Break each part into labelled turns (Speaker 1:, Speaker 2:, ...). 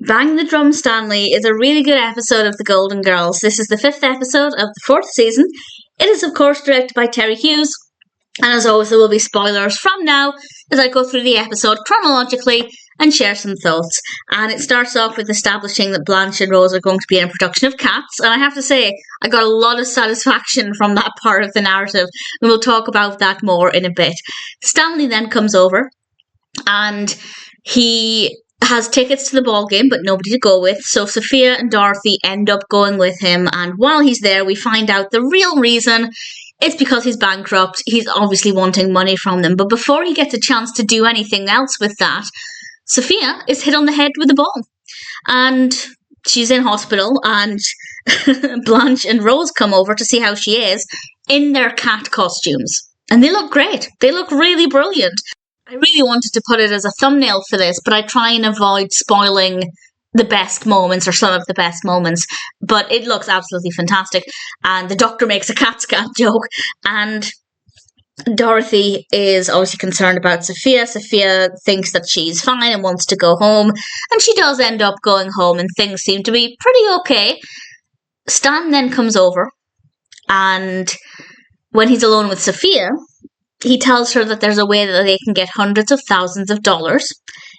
Speaker 1: Bang the Drum Stanley is a really good episode of The Golden Girls. This is the 5th episode of the 4th season. It is, of course, directed by Terry Hughes. And as always, there will be spoilers from now as I go through the episode chronologically and share some thoughts. And it starts off with establishing that Blanche and Rose are going to be in a production of Cats. And I have to say, I got a lot of satisfaction from that part of the narrative. And we'll talk about that more in a bit. Stanley then comes over and he has tickets to the ball game, but nobody to go with. So Sophia and Dorothy end up going with him. And while he's there, we find out the real reason. It's because he's bankrupt. He's obviously wanting money from them. But before he gets a chance to do anything else with that, Sophia is hit on the head with a ball. And she's in hospital. And Blanche and Rose come over to see how she is in their cat costumes. And they look great. They look really brilliant. I really wanted to put it as a thumbnail for this, but I try and avoid spoiling the best moments or some of the best moments. But it looks absolutely fantastic. And the doctor makes a cat scan joke. And Dorothy is obviously concerned about Sophia. Sophia thinks that she's fine and wants to go home. And she does end up going home and things seem to be pretty okay. Stan then comes over. And when he's alone with Sophia, he tells her that there's a way that they can get hundreds of thousands of dollars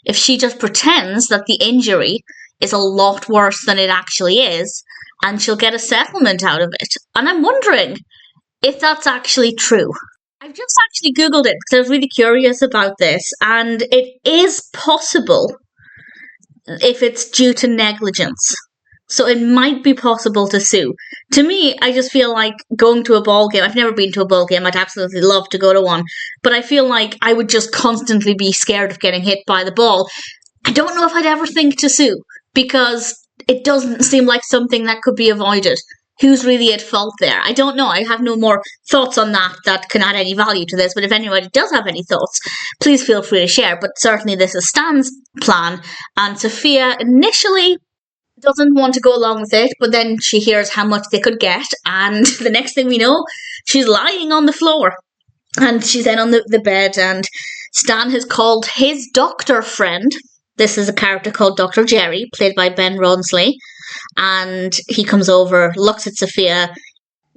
Speaker 1: if she just pretends that the injury is a lot worse than it actually is, and she'll get a settlement out of it. And I'm wondering if that's actually true. I've just actually Googled it because I was really curious about this, and it is possible if it's due to negligence. So it might be possible to sue. To me, I just feel like going to a ball game. I've never been to a ball game. I'd absolutely love to go to one. But I feel like I would just constantly be scared of getting hit by the ball. I don't know if I'd ever think to sue because it doesn't seem like something that could be avoided. Who's really at fault there? I don't know. I have no more thoughts on that can add any value to this. But if anybody does have any thoughts, please feel free to share. But certainly this is Stan's plan. And Sophia initially doesn't want to go along with it, but then she hears how much they could get, and the next thing we know, she's lying on the floor, and she's then on the bed, and Stan has called his doctor friend. This is a character called Dr. Jerry, played by Ben Rawnsley, and he comes over, looks at Sophia,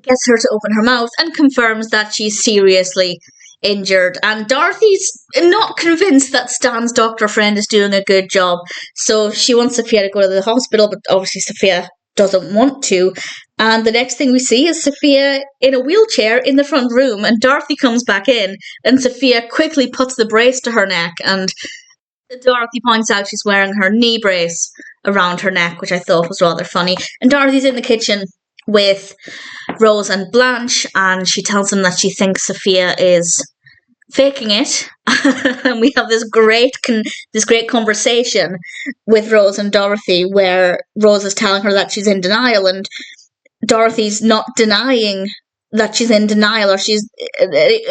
Speaker 1: gets her to open her mouth, and confirms that she's seriously injured. And Dorothy's not convinced that Stan's doctor friend is doing a good job, so she wants Sophia to go to the hospital, but obviously Sophia doesn't want to. And the next thing we see is Sophia in a wheelchair in the front room, and Dorothy comes back in, and Sophia quickly puts the brace to her neck, and Dorothy points out she's wearing her knee brace around her neck, which I thought was rather funny. And Dorothy's in the kitchen with Rose and Blanche, and she tells them that she thinks Sophia is faking it. And we have this great conversation with Rose and Dorothy where Rose is telling her that she's in denial, and Dorothy's not denying that she's in denial, or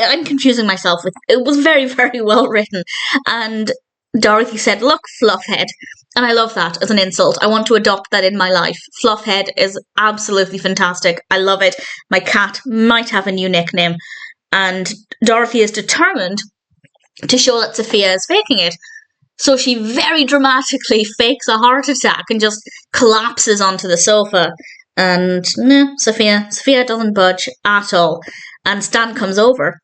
Speaker 1: I'm confusing myself with it. Was very, very well written. And Dorothy said, "Look, Fluffhead." And I love that as an insult. I want to adopt that in my life. Fluffhead is absolutely fantastic. I love it. My cat might have a new nickname. And Dorothy is determined to show that Sophia is faking it. So she very dramatically fakes a heart attack and just collapses onto the sofa. And Sophia doesn't budge at all. And Stan comes over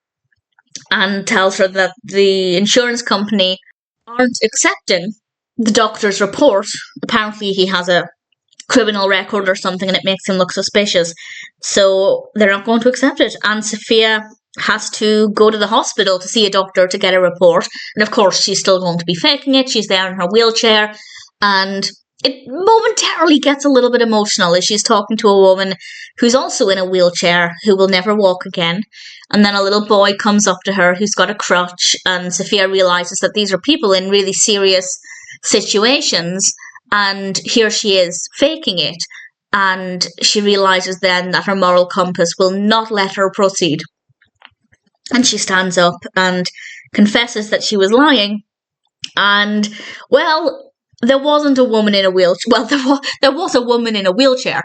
Speaker 1: and tells her that the insurance company aren't accepting the doctor's report. Apparently he has a criminal record or something and it makes him look suspicious. So they're not going to accept it. And Sophia has to go to the hospital to see a doctor to get a report. And of course she's still going to be faking it. She's there in her wheelchair. And it momentarily gets a little bit emotional as she's talking to a woman who's also in a wheelchair who will never walk again. And then a little boy comes up to her who's got a crutch, and Sophia realises that these are people in really serious situations, and here she is faking it. And she realises then that her moral compass will not let her proceed. And she stands up and confesses that she was lying. And, well, there wasn't a woman in a wheelchair. Well, there was a woman in a wheelchair,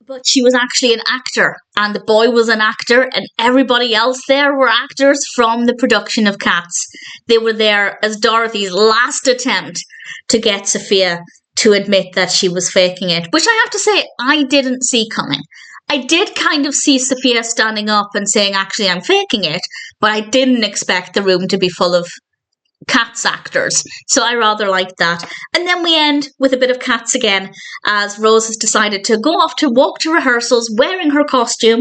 Speaker 1: but she was actually an actor, and the boy was an actor, and everybody else there were actors from the production of Cats. They were there as Dorothy's last attempt to get Sophia to admit that she was faking it, which I have to say I didn't see coming. I did kind of see Sophia standing up and saying, actually, I'm faking it, but I didn't expect the room to be full of Cats actors. So I rather liked that. And then we end with a bit of Cats again, as Rose has decided to go off to walk to rehearsals wearing her costume.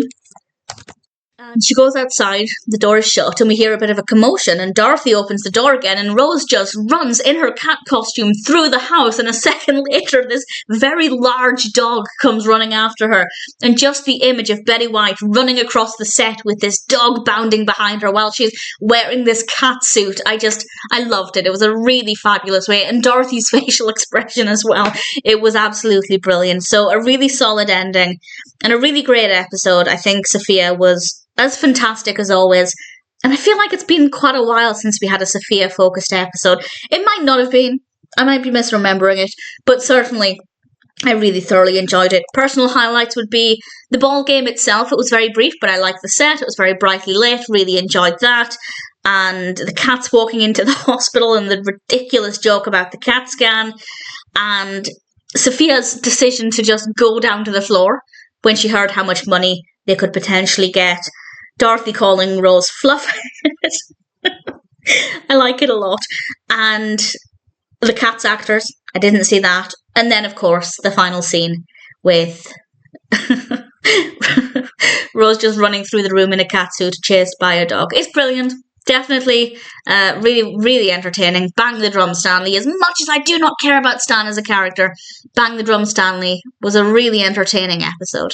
Speaker 1: And she goes outside, the door is shut, and we hear a bit of a commotion, and Dorothy opens the door again, and Rose just runs in her cat costume through the house, and a second later this very large dog comes running after her, and just the image of Betty White running across the set with this dog bounding behind her while she's wearing this cat suit, I loved it. It was a really fabulous way, and Dorothy's facial expression as well. It was absolutely brilliant. So a really solid ending, and a really great episode. I think Sophia was as fantastic as always. And I feel like it's been quite a while since we had a Sophia-focused episode. It might not have been. I might be misremembering it. But certainly, I really thoroughly enjoyed it. Personal highlights would be the ball game itself. It was very brief, but I liked the set. It was very brightly lit. Really enjoyed that. And the cats walking into the hospital and the ridiculous joke about the CAT scan. And Sophia's decision to just go down to the floor when she heard how much money they could potentially get. Dorothy calling Rose fluff. I like it a lot. And the Cats actors, I didn't see that. And then, of course, the final scene with Rose just running through the room in a cat suit chased by a dog. It's brilliant. Definitely really, really entertaining. Bang the Drum Stanley. As much as I do not care about Stan as a character, Bang the Drum Stanley was a really entertaining episode.